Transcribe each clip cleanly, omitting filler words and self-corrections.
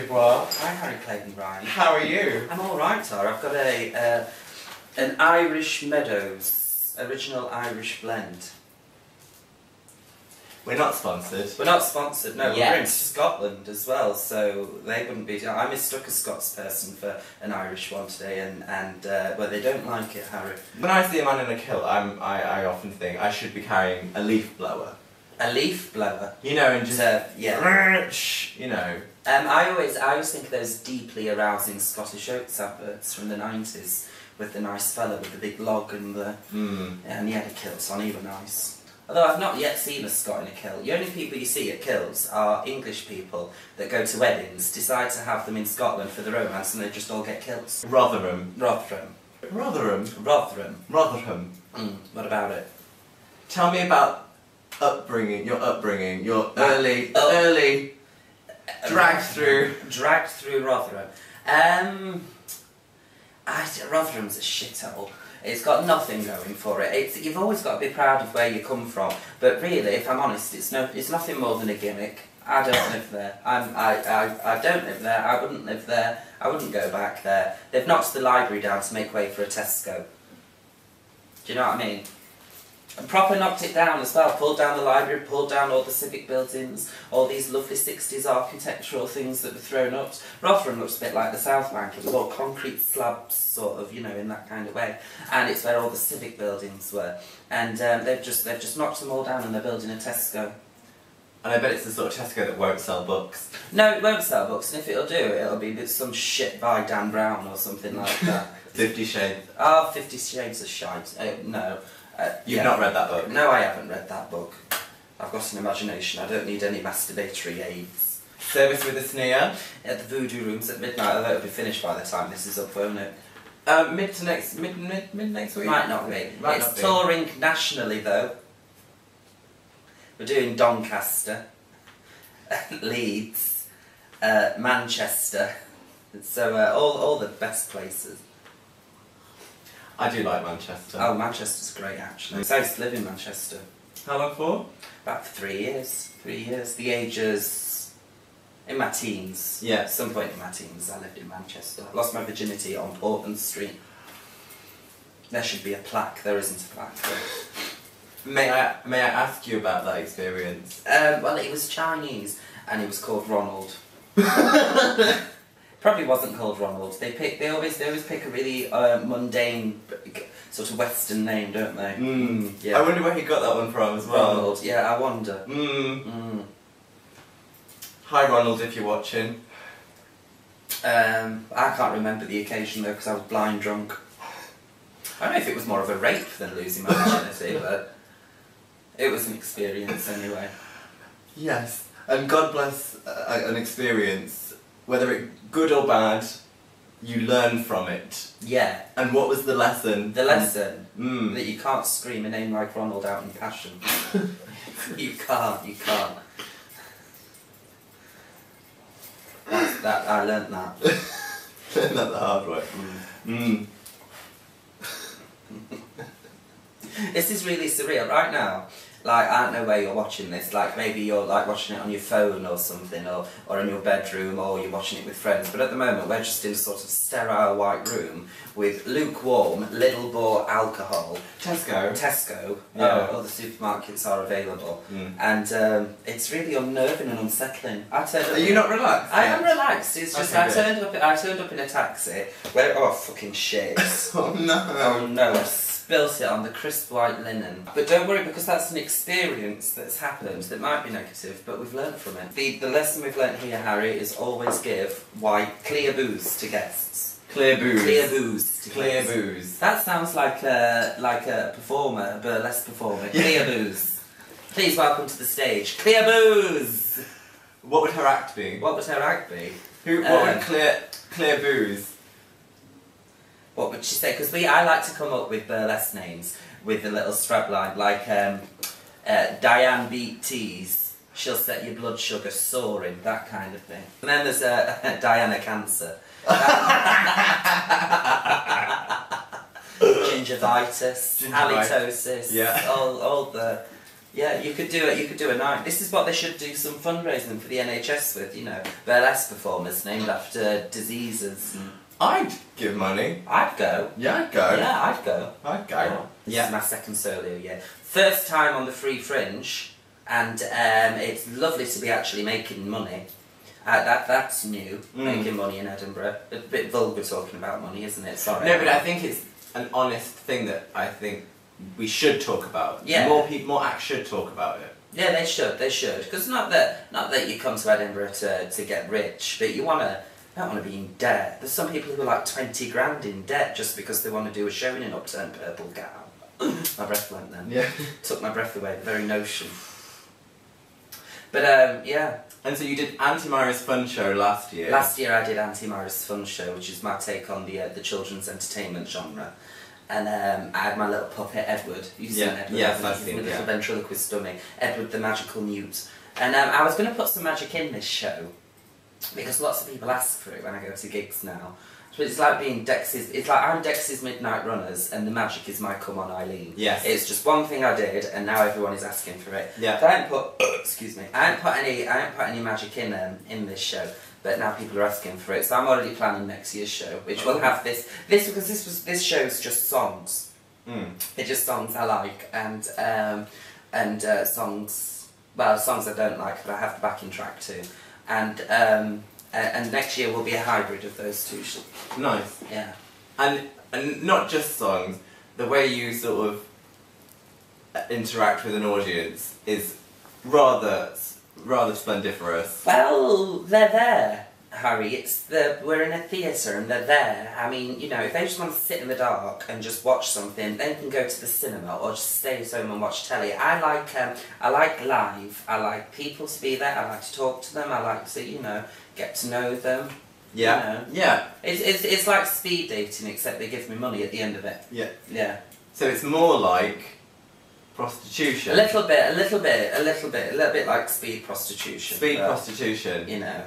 Dubois. Hi, Harry Clayton Ryan. How are you? I'm all right, Tara. I've got an Irish Meadows original Irish blend. We're not sponsored. We're not sponsored. No, Yes. we're in Scotland as well, so they wouldn't be. I mistook a Scots person for an Irish one today, and well, they don't like it, Harry. When I see a man in a kilt, I often think I should be carrying a leaf blower. A leaf blower. You know, and just yeah. You know. I always think of those deeply arousing Scottish Oats adverts from the 90s with the nice fella with the big log and the and he had a kilt on. He was nice. Although I've not yet seen a Scot in a kilt. The only people you see at kilts are English people that go to weddings, decide to have them in Scotland for the romance, and they just all get kilts. Rotherham. Rotherham. Rotherham. Rotherham. Rotherham. What about it? Tell me about upbringing, your early drag through Rotherham. Rotherham's a shithole. It's got nothing going for it. You've always got to be proud of where you come from, but really, if I'm honest, it's nothing more than a gimmick. I don't live there. I don't live there. I wouldn't live there. I wouldn't go back there. They've knocked the library down to make way for a Tesco. Do you know what I mean? And proper knocked it down as well, pulled down the library, pulled down all the civic buildings, all these lovely 60s architectural things that were thrown up. Rotherham looks a bit like the South Bank, it was all concrete slabs, sort of, you know, in that kind of way. And it's where all the civic buildings were. And they've just knocked them all down and they're building a Tesco. And I bet it's the sort of Tesco that won't sell books. No, it won't sell books, and if it'll do, it'll be with some shit by Dan Brown or something like that. 50 Shades. Oh, 50 Shades of Shite. No. You've not read that book? No, I haven't read that book. I've got an imagination. I don't need any masturbatory aids. Service with a sneer. At the Voodoo Rooms at midnight, although it'll be finished by the time this is up, won't it? Mid next week? Might not be. It's touring nationally though. We're doing Doncaster, Leeds, Manchester, so all the best places. I do like Manchester. Oh, Manchester's great actually. So I used to live in Manchester. How long for? About 3 years. 3 years. The ages... in my teens. Yeah. At some point in my teens I lived in Manchester. I lost my virginity on Portland Street. There should be a plaque. There isn't a plaque. May I ask you about that experience? Well, it was Chinese and it was called Ronald. Probably wasn't called Ronald. They always pick a really mundane sort of Western name, don't they? Yeah. I wonder where he got that one from as well. Ronald. Yeah, I wonder. Hi Ronald, if you're watching. I can't remember the occasion though because I was blind drunk. I don't know if it was more of a rape than losing my virginity, but it was an experience anyway. Yes, and God bless an experience. Whether it good or bad, you learn from it. Yeah. And what was the lesson? The lesson that you can't scream a name like Ronald out in passion. You can't. I learnt that. Learned that the hard way. This is really surreal right now. Like, I don't know where you're watching this, like maybe you're like watching it on your phone or something, or in your bedroom, or you're watching it with friends, but at the moment we're just in a sort of sterile white room with lukewarm, little bore alcohol. Tesco, yeah. Other supermarkets are available, and it's really unnerving and unsettling. Are you not relaxed? I am relaxed, it's just I turned up in a taxi, where, oh fucking shit. Oh no. Oh no. Spilt it on the crisp white linen. But don't worry, because that's an experience that's happened that might be negative, but we've learned from it. The lesson we've learnt here, Harry, is always give clear booze to guests. Clear booze. Clear booze to Clear guests. booze. That sounds like a performer, a burlesque performer. Clear booze. Please welcome to the stage, Clear Booze! What would her act be? What would her act be? What would clear booze? What would she say? Because I like to come up with burlesque names with a little strapline, like Diane Beat Tease, she'll set your blood sugar soaring, that kind of thing. And then there's Diana Cancer. Gingivitis, halitosis, yeah. all the... Yeah, you could do it. You could do a night. This is what they should do some fundraising for the NHS with. You know, burlesque performers named after diseases. And I'd give money. I'd go. Yeah, I'd go. Yeah, I'd go. I'd go. This is my second solo year. First time on the Free Fringe, and it's lovely to be actually making money. That's new, making money in Edinburgh. A bit vulgar talking about money, isn't it? Sorry. No, but I think it's an honest thing that I think we should talk about. Yeah. More acts should talk about it. Yeah, they should. They should. Because not that you come to Edinburgh to get rich, but you don't want to be in debt. There's some people who are like 20 grand in debt just because they want to do a show in an upturned purple gown. My breath went then. Yeah. Took my breath away. The very notion. But yeah. And so you did Myra's Fun Show last year. Last year I did Myra's Fun Show, which is my take on the children's entertainment genre. And I had my little puppet Edward. You've seen Edward? Yes, I've seen him. it. Little ventriloquist dummy, Edward the magical newt. And I was going to put some magic in this show because lots of people ask for it when I go to gigs now. But it's like being Dex's. It's like I'm Dex's Midnight Runners, and the magic is my Come On Eileen. Yes. It's just one thing I did, and now everyone is asking for it. Yeah. But I ain't put. Excuse me. I ain't put any magic in this show. But now people are asking for it, so I'm already planning next year's show, which will have this because this show is just songs. It's just songs I like and songs I don't like, but I have the backing track too, and next year will be a hybrid of those two. Nice. Yeah. And not just songs. The way you sort of interact with an audience is rather splendiferous. Well, they're there, Harry. We're in a theatre and they're there. I mean, you know, if they just want to sit in the dark and just watch something, they can go to the cinema or just stay at home and watch telly. I like live. I like people to be there. I like to talk to them. I like to, you know, get to know them. Yeah. You know. Yeah. It's like speed dating, except they give me money at the end of it. Yeah. Yeah. So it's more like prostitution. A little bit like speed prostitution. Speed prostitution. You know.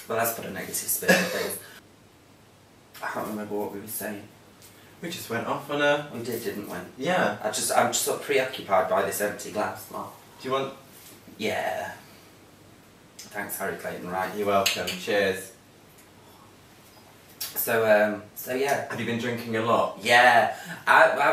Well, that's put a negative spin on things. I can't remember what we were saying. We just went off on a... We did, didn't we? Yeah. I'm just sort of preoccupied by this empty glass, Mark. Do you want... Yeah. Thanks, Harry Clayton, right? You're welcome. Cheers. So yeah. Have you been drinking a lot? Yeah.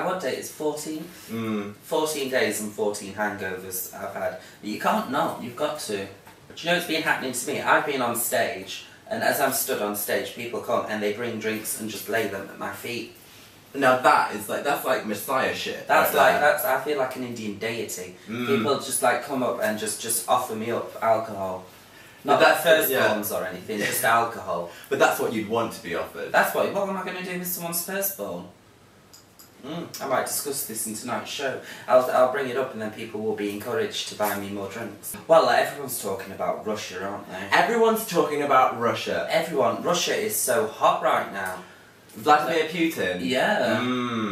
What day is 14? 14 days and 14 hangovers I've had. But you can't not, you've got to. But you know what's been happening to me? I've been on stage, and as I'm stood on stage, people come and they bring drinks and just lay them at my feet. Now that's like messiahship. I feel like an Indian deity. People just like come up and just offer me up alcohol. Not that firstborns or anything, just alcohol. But that's what you'd want to be offered. That's what am I going to do with someone's firstborn? I might discuss this in tonight's show. I'll bring it up and then people will be encouraged to buy me more drinks. Well, everyone's talking about Russia, aren't they? Everyone's talking about Russia. Russia is so hot right now. Vladimir Putin? Yeah.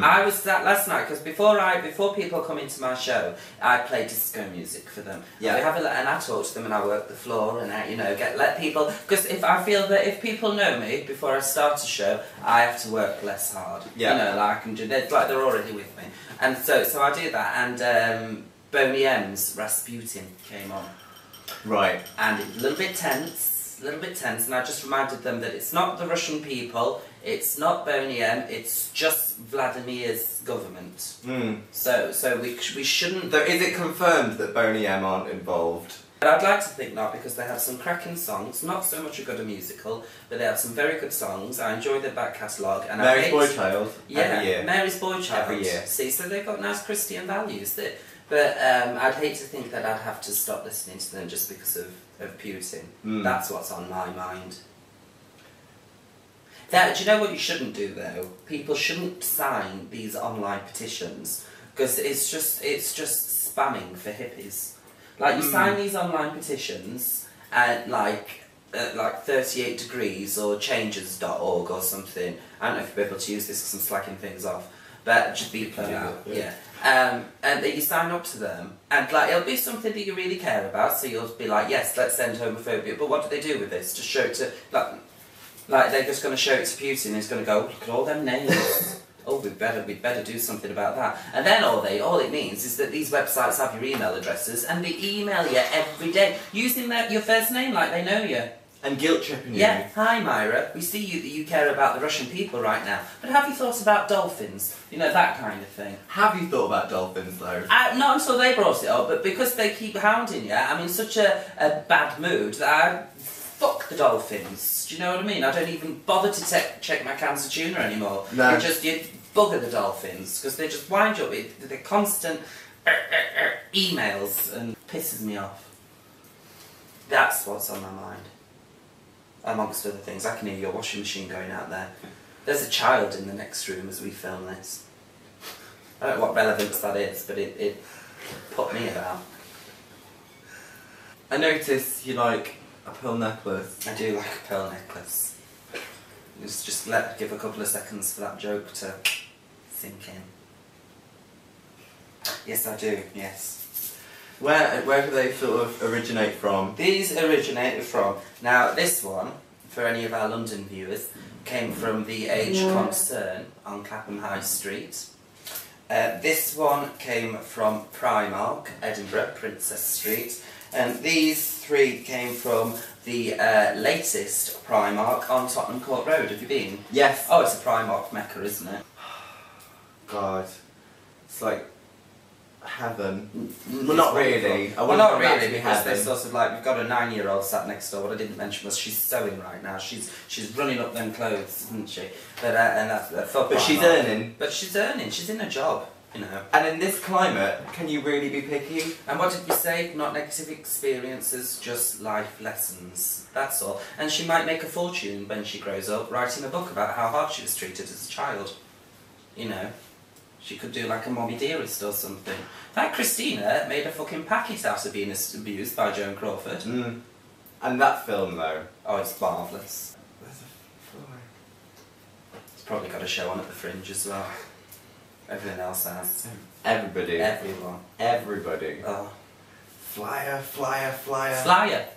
I was that last night, because before people come into my show, I play disco music for them. Yeah. And I talk to them and I work the floor and I, you know, let people, because I feel that if people know me before I start a show, I have to work less hard. Yeah. You know, like I can do, they're already with me. And so I do that, and Boney M's Rasputin came on. Right. And it was a little bit tense, and I just reminded them that it's not the Russian people, it's not Boney M, it's just Vladimir's government. So we shouldn't... So is it confirmed that Boney M aren't involved? But I'd like to think not, because they have some cracking songs, not so much a good musical, but they have some very good songs. I enjoy their back catalogue. And Mary's Boy Child, yeah, every year. Mary's Boy Child. Every year. See, so they've got nice Christian values. But I'd hate to think that I'd have to stop listening to them just because of Putin. That's what's on my mind. Do you know what you shouldn't do though? People shouldn't sign these online petitions because it's just spamming for hippies. Like you sign these online petitions at like 38 degrees or changes.org or something. I don't know if you'll be able to use this because I'm slacking things off. But just be put out, yeah. And then you sign up to them, and like it'll be something that you really care about. So you'll be like, yes, let's end homophobia. But what do they do with this? Just show it to like they're just going to show it to Putin. He's going to go, look at all them names. oh, we'd better do something about that. And then all it means is that these websites have your email addresses and they email you every day using your first name like they know you. And guilt tripping you. Yeah, hi Myra, we see that you care about the Russian people right now, but have you thought about dolphins? You know, that kind of thing. Have you thought about dolphins though? Not until they brought it up, but because they keep hounding you, I'm in such a bad mood that I fuck the dolphins. Do you know what I mean? I don't even bother to check my cans of tuna anymore. No. You bugger the dolphins, because they just wind you up with the constant emails and pisses me off. That's what's on my mind. Amongst other things, I can hear your washing machine going out there. There's a child in the next room as we film this. I don't know what relevance that is, but it put me about. I notice you like a pearl necklace. I do like a pearl necklace. Just give a couple of seconds for that joke to sink in. Yes, I do, yes. Where do they sort of originate from? These originated from... Now, this one, for any of our London viewers, came from the Age Concern on Clapham High Street. This one came from Primark, Edinburgh, Princess Street. And these three came from the latest Primark on Tottenham Court Road. Have you been? Yes. Oh, it's a Primark mecca, isn't it? God. It's like... heaven. Well, not really. Well, not really, because they're sort of like, we've got a 9-year-old sat next door. What I didn't mention was she's sewing right now. She's running up them clothes, isn't she? But and that's for But she's earning. But she's earning. She's in a job, you know. And in this climate, can you really be picky? And what did we say? Not negative experiences, just life lessons. That's all. And she might make a fortune when she grows up, writing a book about how hard she was treated as a child. You know. She could do like a Mommy Dearest or something. That Christina made a fucking packet out of being abused by Joan Crawford. Mm. And that film though. Oh, it's marvellous. There's a fly. It's probably got a show on at the Fringe as well. Everything else has. Everybody. Everyone. Everybody. Oh. Flyer, flyer, flyer. Flyer.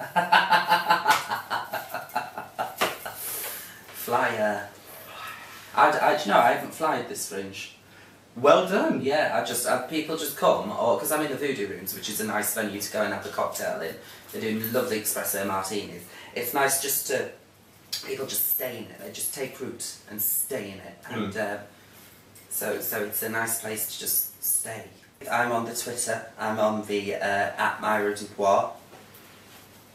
Flyer. Do you know, I haven't flyed this Fringe. Well done. Yeah, people just come, or because I'm in the Voodoo Rooms, which is a nice venue to go and have a cocktail in. They're doing lovely espresso martinis. It's nice just to, people just stay in it. They just take root and stay in it, and so it's a nice place to just stay. I'm on the Twitter. I'm on the at Myra Dubois.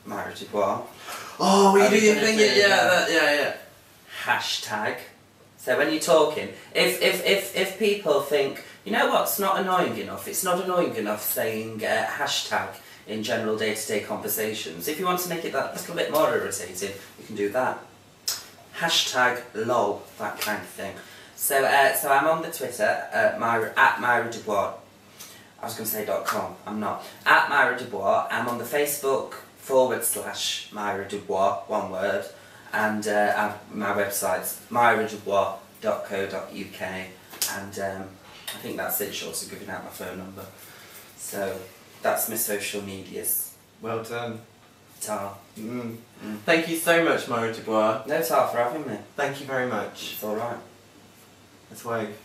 Myra Dubois. Oh, you do your thing. Yeah. Hashtag. So when you're talking, if people think, you know what's not annoying enough, it's not annoying enough saying hashtag in general day-to-day conversations. If you want to make it that little bit more irritating, you can do that. Hashtag lol, that kind of thing. So I'm on the Twitter, at Myra Dubois. I was going to say .com, I'm not. At Myra Dubois. I'm on the Facebook / Myra Dubois, one word. And my website's myradubois.co.uk, and I think that's it, short of giving out my phone number. So that's my social medias. Well done. Ta. Thank you so much, Myra Dubois. No, ta for having me. Thank you very much. It's alright. Let's wave.